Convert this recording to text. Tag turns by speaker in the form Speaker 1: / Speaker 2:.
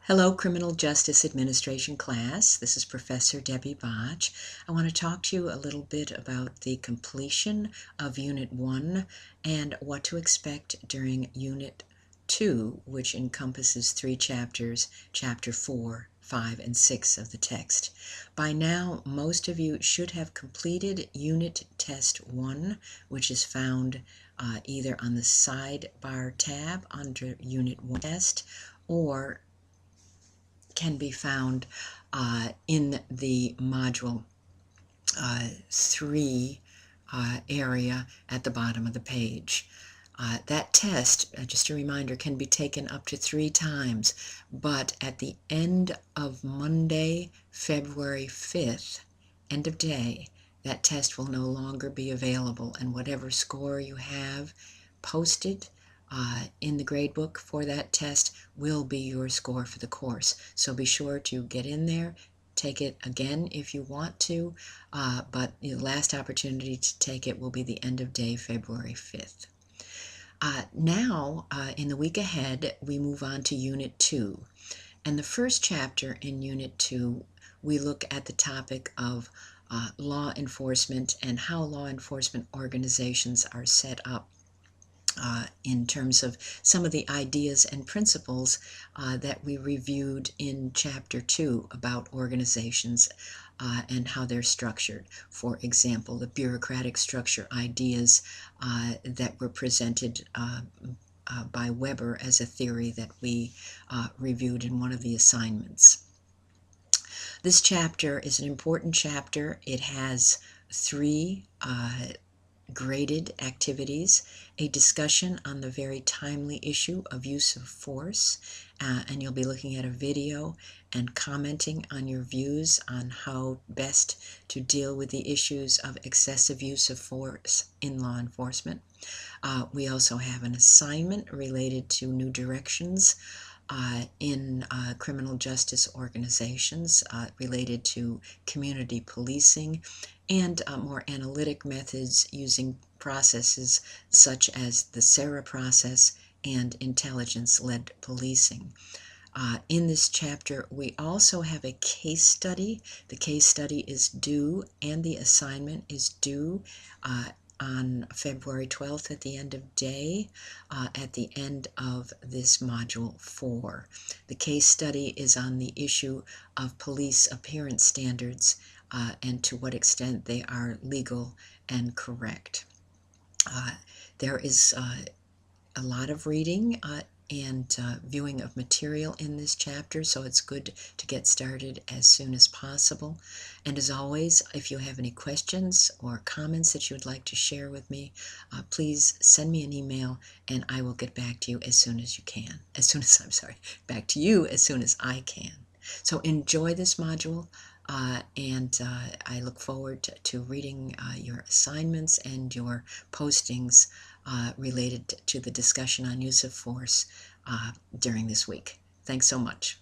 Speaker 1: Hello, Criminal Justice Administration class. This is Professor Debbie Botch. I want to talk to you a little bit about the completion of Unit 1 and what to expect during Unit 2, which encompasses 3 chapters, Chapter 4, 5, and 6 of the text. By now, most of you should have completed Unit Test 1, which is found either on the sidebar tab under Unit 1 test or can be found in the Module 3 area at the bottom of the page. That test, just a reminder, can be taken up to 3 times, but at the end of Monday, February 5th, end of day, that test will no longer be available, and whatever score you have posted in the gradebook for that test will be your score for the course. So be sure to get in there, take it again if you want to, but the last opportunity to take it will be the end of day, February 5th. Now, in the week ahead, we move on to Unit 2. And the first chapter in Unit 2, we look at the topic of law enforcement and how law enforcement organizations are set up in terms of some of the ideas and principles that we reviewed in Chapter 2 about organizations and how they're structured. For example, the bureaucratic structure ideas that were presented by Weber as a theory that we reviewed in one of the assignments. This chapter is an important chapter. It has 3 graded activities, a discussion on the very timely issue of use of force, and you'll be looking at a video and commenting on your views on how best to deal with the issues of excessive use of force in law enforcement. We also have an assignment related to new directions in criminal justice organizations related to community policing and more analytic methods using processes such as the SARA process and intelligence-led policing. In this chapter, we also have a case study. The case study is due and the assignment is due on February 12th at the end of day, at the end of this Module 4. The case study is on the issue of police appearance standards and to what extent they are legal and correct. There is a lot of reading and viewing of material in this chapter, so it's good to get started as soon as possible. And as always, if you have any questions or comments that you would like to share with me, please send me an email and I will get back to you as soon as you can. Back to you as soon as I can. So enjoy this module, and I look forward to reading your assignments and your postings related to the discussion on use of force during this week. Thanks so much.